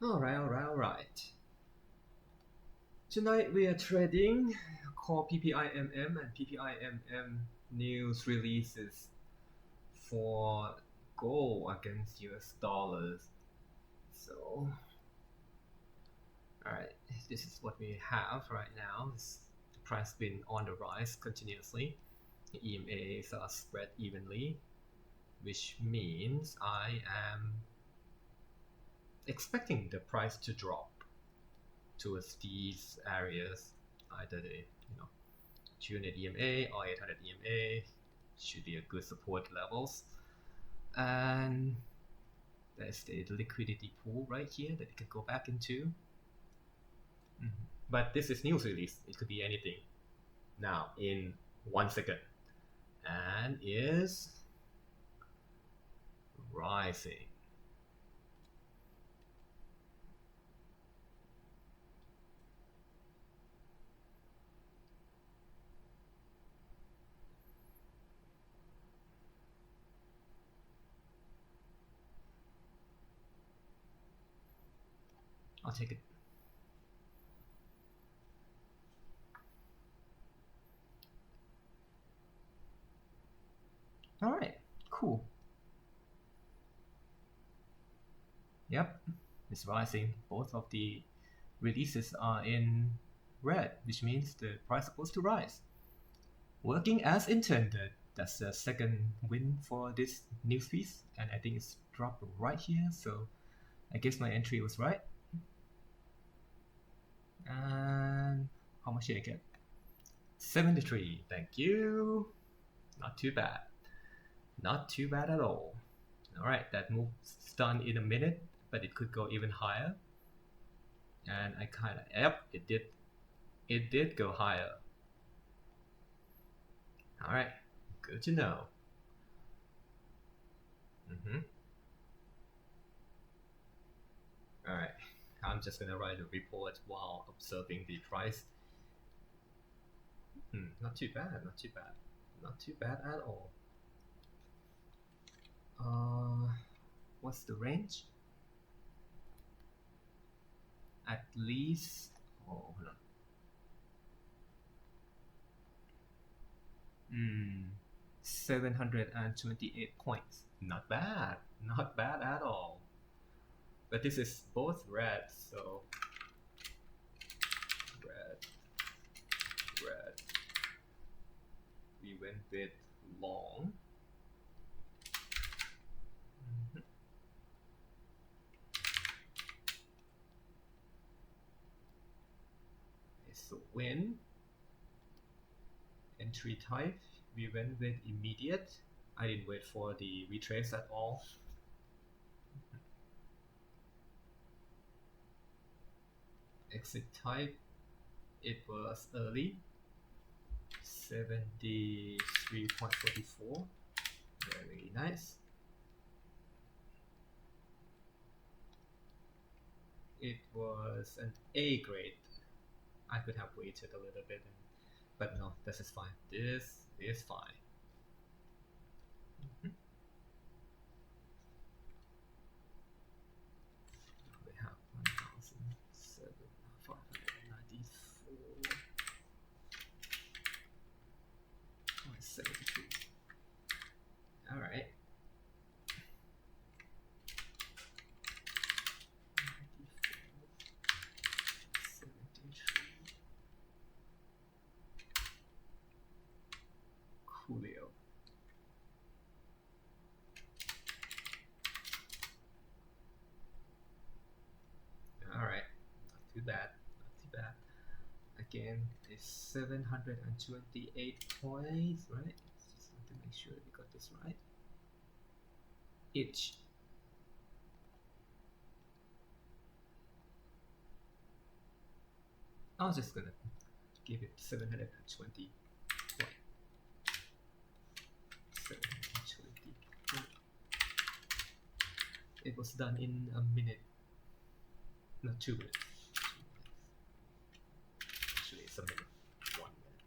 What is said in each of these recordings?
Alright. Tonight we are trading Core PPI MM and PPI MM news releases for gold against US dollars. So, alright, this is what we have right now. The price been on the rise continuously. The EMAs are spread evenly, which means I am expecting the price to drop towards these areas, either the 200 EMA or 800 EMA should be a good support levels, and there's the liquidity pool right here that it can go back into. But this is news release, it could be anything now in 1 second, and is rising. I'll take it. Alright, cool. Yep, it's rising. Both of the releases are in red, which means the price is supposed to rise. Working as intended. That's the second win for this news piece, and I think it's dropped right here, so I guess my entry was right. And how much did I get? 73. Thank you. Not too bad. Not too bad at all. Alright, that move's done in a minute, but it could go even higher. And I kinda, yep, it did go higher. Alright, good to know. Alright, I'm just gonna write a report while observing the price. Not too bad, not too bad. Not too bad at all. What's the range? At least, hold on. 728 points. Not bad. Not bad at all. But this is both red, so red. We went with long. So win. Entry type, we went with immediate. I didn't wait for the retrace at all. Exit type, it was early. 73.44. Very nice. It was an A grade. I could have waited a little bit, but no, this is fine. This is fine. We have 1,794.73. All right. Coolio. Alright, not too bad, not too bad. Again, it's 728 points, right? Just want to make sure we got this right. Each. I was just gonna give it 720. 720. It was done in a minute, not 2 minutes. Actually, it's a minute. 1 minute.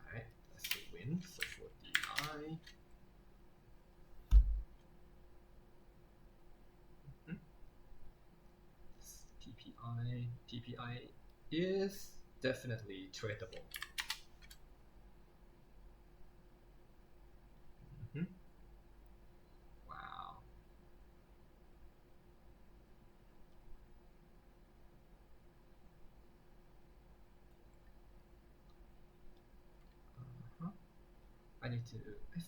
Alright, that's the win. So for DI, PPI is definitely tradable. Wow. I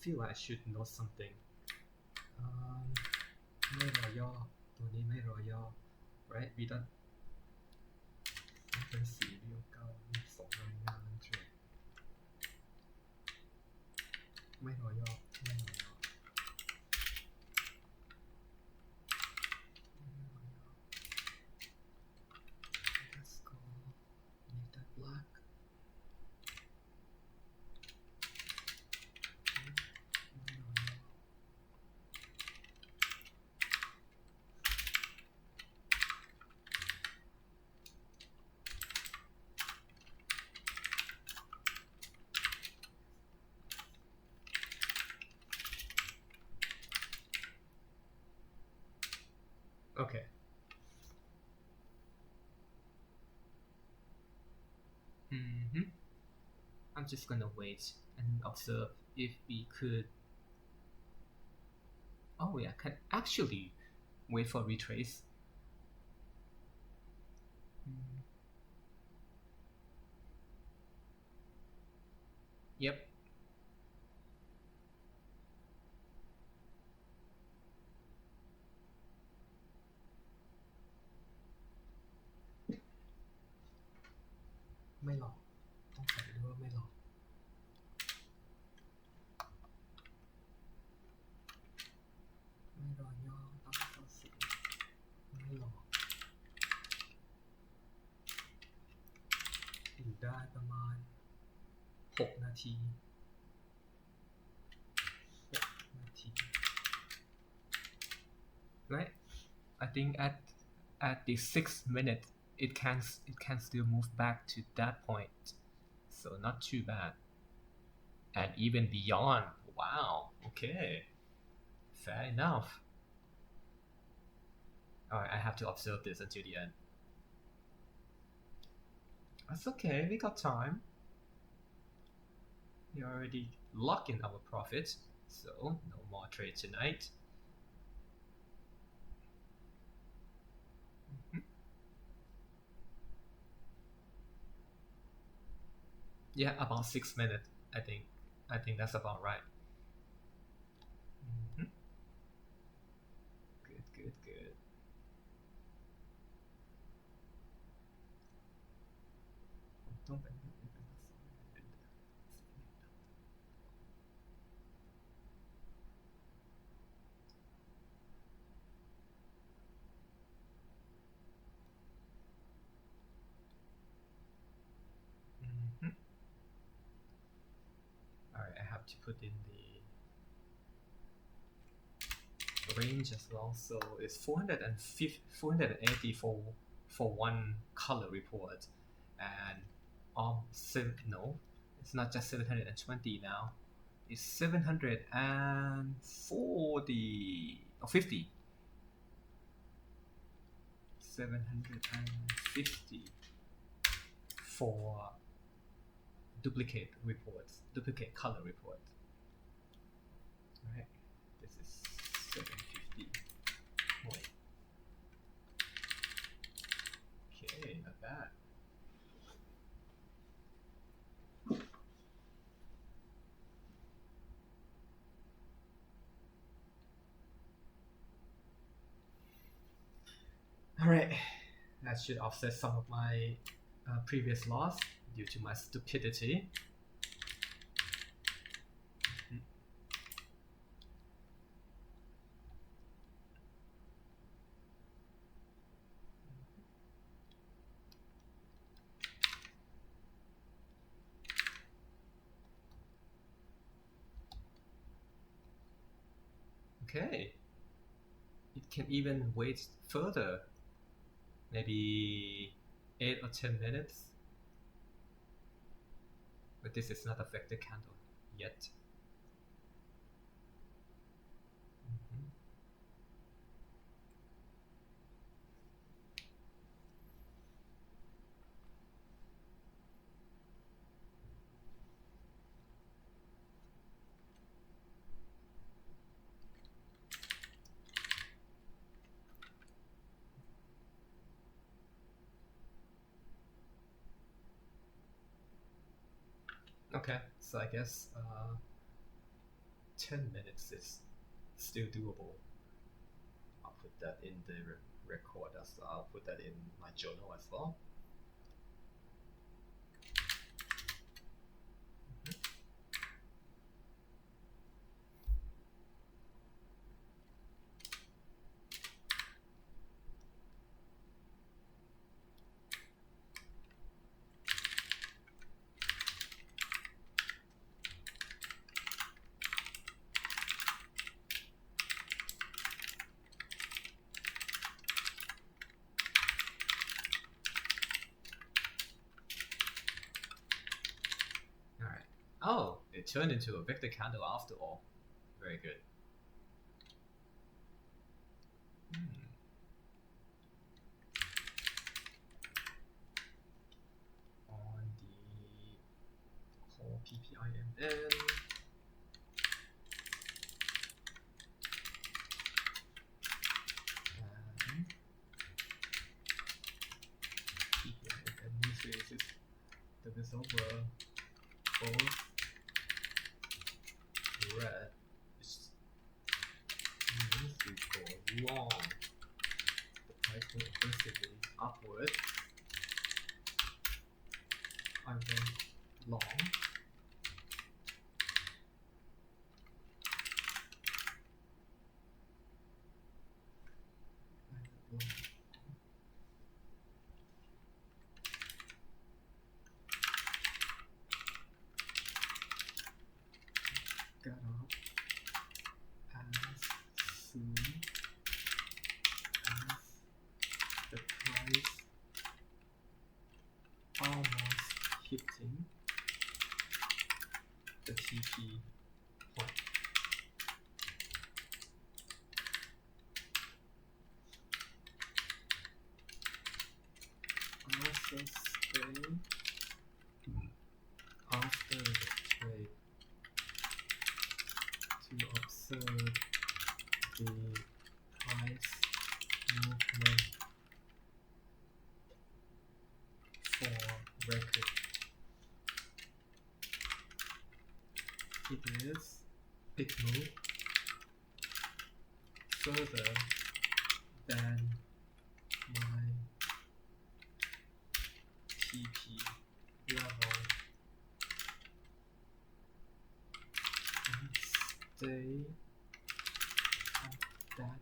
feel like I should know something. ไม่รอย่อตัวนี้ไม่รอย่อ right we done เป็นสีเดียวกันส่งรายงานเทรดไม่รอย่อไม่รอย่อ let's go need that black okay I'm just gonna wait and observe if we could oh yeah can actually wait for retrace yepไม่หลอกต้องใส่ด้วยว่าไม่หลอกไม่รอย่อต้องเข้าสีไม่หลอกอยู่ได้ประมาณ6 นาที right I think at the 6th minute it can still move back to that point so not too bad and even beyond wow okay fair enough alright I have to observe this until the end that's okay we got time we already locked in our profits so no more trade tonight yeah about 6 minutes I think that's about right goodต้องเป็นalright I have to put in the range as well so it's 480 for one color report and no it's not just 720 now it's 740 or 50 750 for duplicate reports duplicate color report right this is 750 wait okay not bad alright that should offset some of my previous loss due to my stupidity okay it can even wait further maybe 8 or 10 minutes but this is not a vector candle yet Okay, so I guess 10 minutes is still doable. I'll put that in the record as well. I'll put that in my journal as well. Alright. Oh, it turned into a vector candle after all. Very good. On the Core PPI and PPI uses the resolver both red, which means we go long. The price will aggressively upward. I went long. Got up as soon as the price almost hitting the TP point. Also stay after the trade to observe the price movement for record. It is big move further than my TP level and stay at that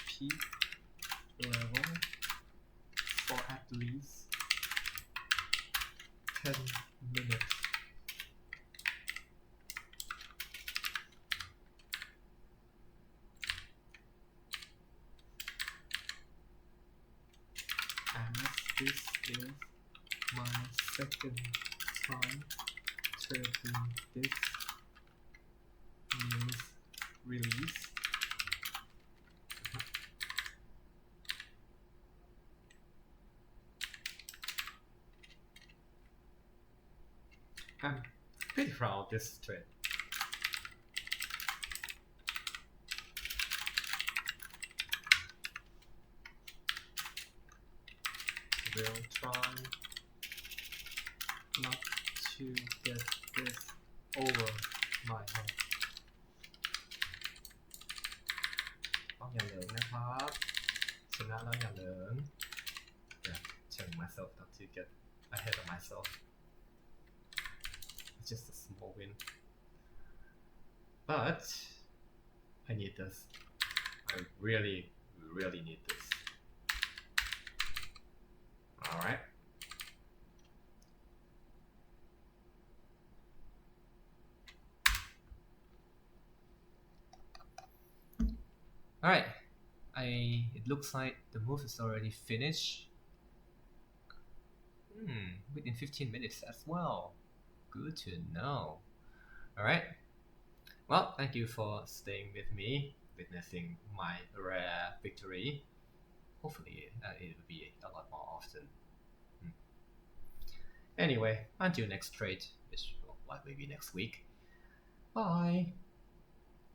peak level for at least 10 minutes. As this is my second time trading this news release, I'm pretty proud of this trade. We'll try not to get this over my head. ต้องอย่าเหลิงนะครับชนะแล้วอย่าเหลิง Yeah, telling myself not to get ahead of myself. It's just a small win. But I need this. I really, really need this. Alright. Alright. It looks like the move is already finished. Within 15 minutes as well. Good to know. Alright. Well, thank you for staying with me, witnessing my rare victory. Hopefully it will be a lot more often. Anyway, until next trade, which will likely be next week. Bye!